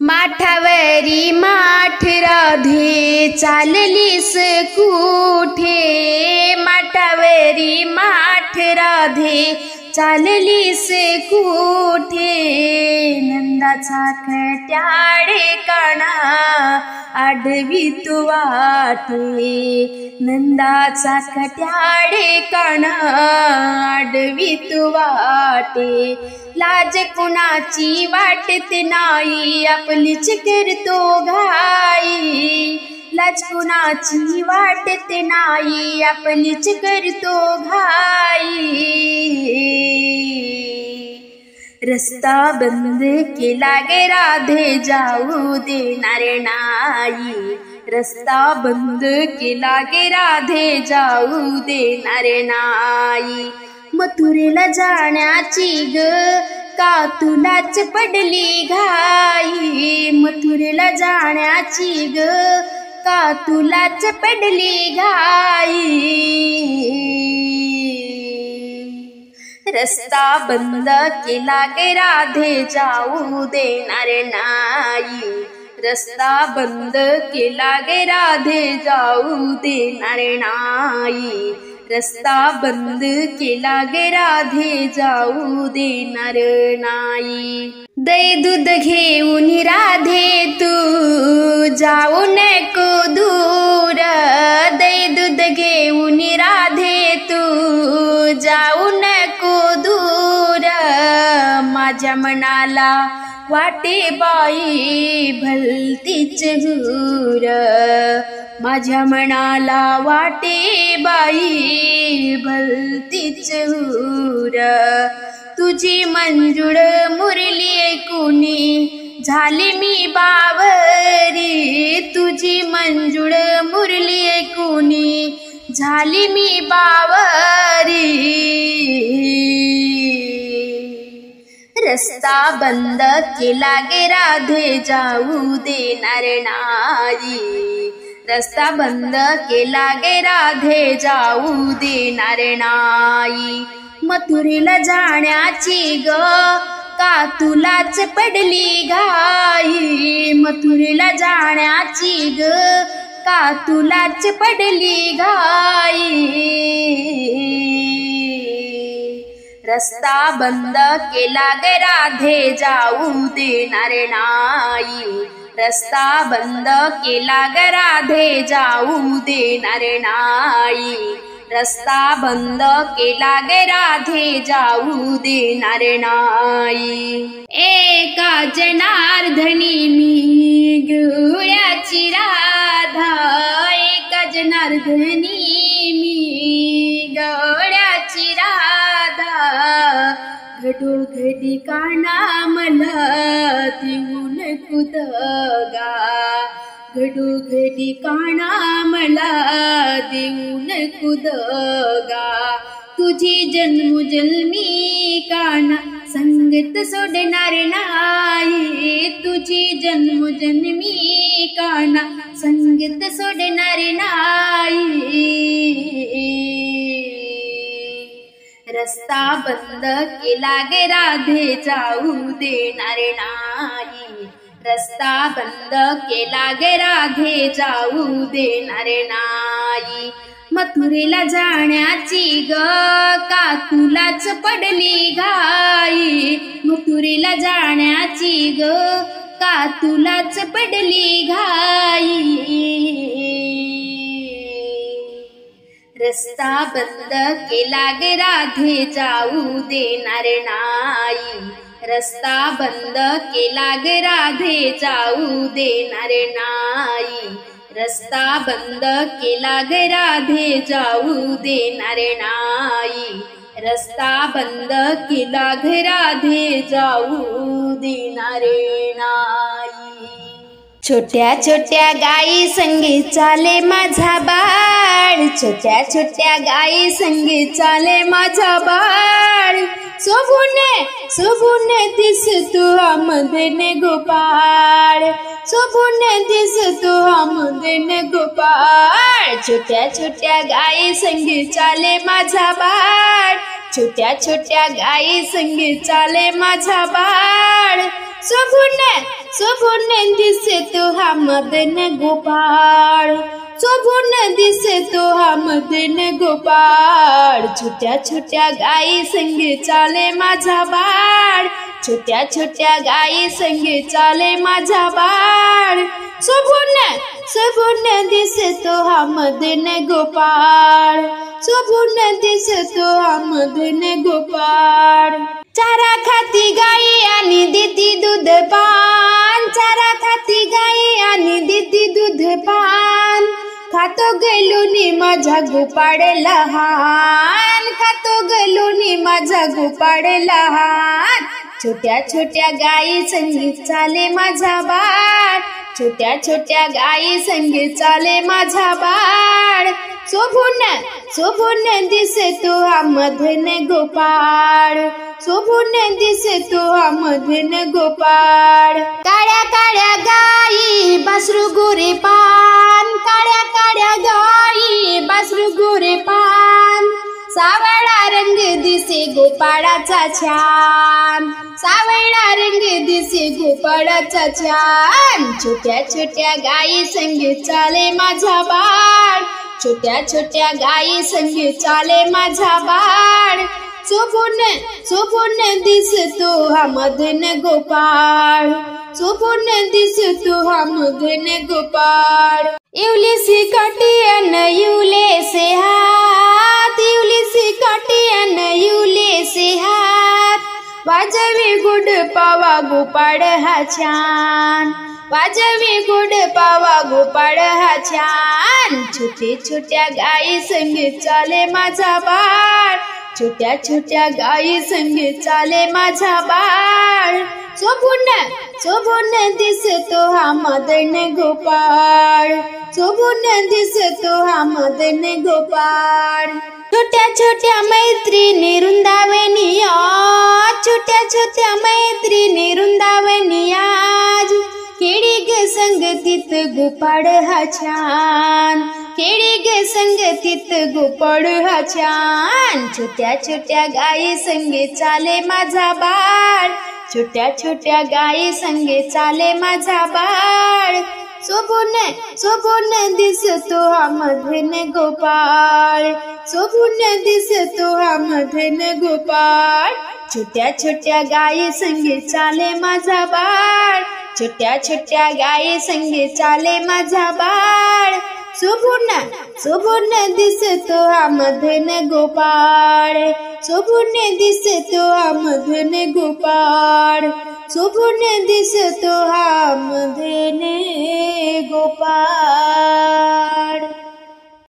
माठावरी माठ राधे चाललीस कुठे, माठावरी माठ राधे चाललीस कुठे, नंदाचा खट्याळे काना आडवी तू वाटे, नंदाचा खट्याळे काना आडवी तू वाटे, लाज कुणाची वाटत नाही आपलीच करतो घाई, लाज कुणाची वाटत नाही आपलीच करतो घाई, रस्ता बंद केला गे राधे जाऊ देणार नाही, रस्ता बंद केला गे राधे जाऊ देणार नाही, मथुरेला जाण्याची ग का तुलाच पडली घाई, मथुरेला जाण्याची ग का तुलाच पडली घाई, रस्ता बंद केला गे राधे जाऊ देणार नाही, रस्ता बंद केला गे राधे जाऊ देणार नाही, रस्ता बंद केला गे राधे जाऊ देणार नाही, दही दूध घेऊन राधे तू जाऊ नको दूर, दही दूध घेऊन राधे तू जाऊ नको दूर, माझ्या मनाला वाटे बाई भलतीच हूर, माझ्या मनाला वाटे बाई भलतीच हूर, तुझी मंजूळ मुरली कुणी झाली मी बावरी, तुझी मंजूळ मुरली कुणी झाली मी बावरी, रस्ता बंद केला गे राधे जाऊ देणार नाही, रस्ता बंद केला गे राधे जाऊ देणार नाही, मथुरेला जाण्याची ग का तुलाच पडली घाई, मथुरेला जाण्याची ग का तुलाच पडली घाई, रस्ता बंद केला गे राधे जाऊ देणार नाही, रस्ता बंद केला गे राधे जाऊ देणार नाही, रस्ता बंद केला गे राधे जाऊ देणार नाही, एका जनार्दनी मी गवळ्याची राधा, एका जनार्दनी मी गवळ्याची राधा, घडोघडी काना मला देऊन कुदगा, घडोघडी काना मला देऊन कुदगा, तुझी जन्मोजन्मी काना संगत सोडणार नाही, तुझी जन्मोजन्मी काना संगत सोडणार नाही, रस्ता बंद केला गे राधे जाऊ देणार नाही, रस्ता बंद केला गे राधे जाऊ देणार नाही, मथुरेला जाण्याची ग का तुलाच पडली घाई, मथुरेला जाण्याची ग का तुलाच पडली घाई, रस्ता बंद केला गे राधे जाऊ देणार नाही, रस्ता बंद केला गे राधे जाऊ देणार नाही, रस्ता बंद केला गे राधे जाऊ देणार नाही, रस्ता बंद केला गे राधे जाऊ देणार नाही, छोट्या छोट्या गाई संगे चाले माझा बाळ, छोट्या छोट्या गाई संगे चाले माझा बाळ, शोभून दिसतो आमदने गोपाळ, शोभून दिसतो आमदने गोपाळ, छोट्या छोट्या गाई संगे चाले माझा बाळ, छोट्या छोट्या गाई संगे चाले माझा बाळ, शोभून दिसतो हा मदन गोपाळ, शोभून दिसतो हा मदन गोपाळ. छोट्या छोट्या गाई संगे चाले माझा बाळ, छोट्या छोट्या गाई संगे चाले माझा बाळ. शोभून दिसतो हा मदन गोपाळ, शोभून दिसतो हा मदन गोपाळ. चारा खाती गाई आणि देती दूध पान, चारा खाती गाई आणि देती दूध पान. खातो गेलोनी माझा गोपाळ लहान, खातो गेलोनी माझा गोपाळ लहान. छोट्या छोट्या गाई संगी चाले माझा बाळ, छोट्या छोट्या गाई संगी चाले माझा बाळ. शोभून दिसतो हा मदन गोपाळ, शोभून दिसतो हा मदन गोपाळ. काळ्या काळ्या गाई बासरू गोरे पान, काळ्या काळ्या गाई बासरू गोरे पान. सावळा रंग दिसे गोपाळाचा छान, सावळा रंग दिसे गोपाळाचा छान. छोट्या छोट्या गाई संगे चाले माझा बाळ, छोट्या छोट्या गाई संगे चाले माझा बाळ. शोभून दिसतो हा मदन गोपाळ, शोभून दिसतो हा मदन गोपाळ. इवलीसी काठी अन इवलेसे हात, इवलीसी काठी अन इवलेसे हात. वाजवी गुड पावा गोपाळ हा छान, वाजवी गुड पावा गोपाळ हा छान. छोटे छोट्या गाई संगे चाले माझा बाळ, छोट्या छोट्या गाई संगे चाले माझा बाळ. शोभून दिसतो हा मदन गोपाळ, शोभून दिसतो हा मदन गोपाळ. छोट्या छोट्या मैत्रिणी वृंदावनी आज, छोट्या छोट्या मैत्रिणी वृंदावनी आज. खेडी ग संगतीत गोपाळ हा छान, खेडी ग संगतीत गोपाळ हा छान. छोट्या छोट्या गाई संगे चाले माझा बाळ, छोट्या छोट्या गाई संगे चाले माझा बाळ. शोभून दिसतो हा मदन गोपाळ, शोभून दिसतो हा मदन गोपाळ. छोट्या छोट्या गाई संगे चाले माझा बाळ, छोट्या छोट्या गाई संगे चाले माझा बाळ. शोभून दिसतो हा मदन गोपाळ, शोभून दिसतो हा मदन गोपाळ, शोभून दिसतो हा मदन गोपाळ.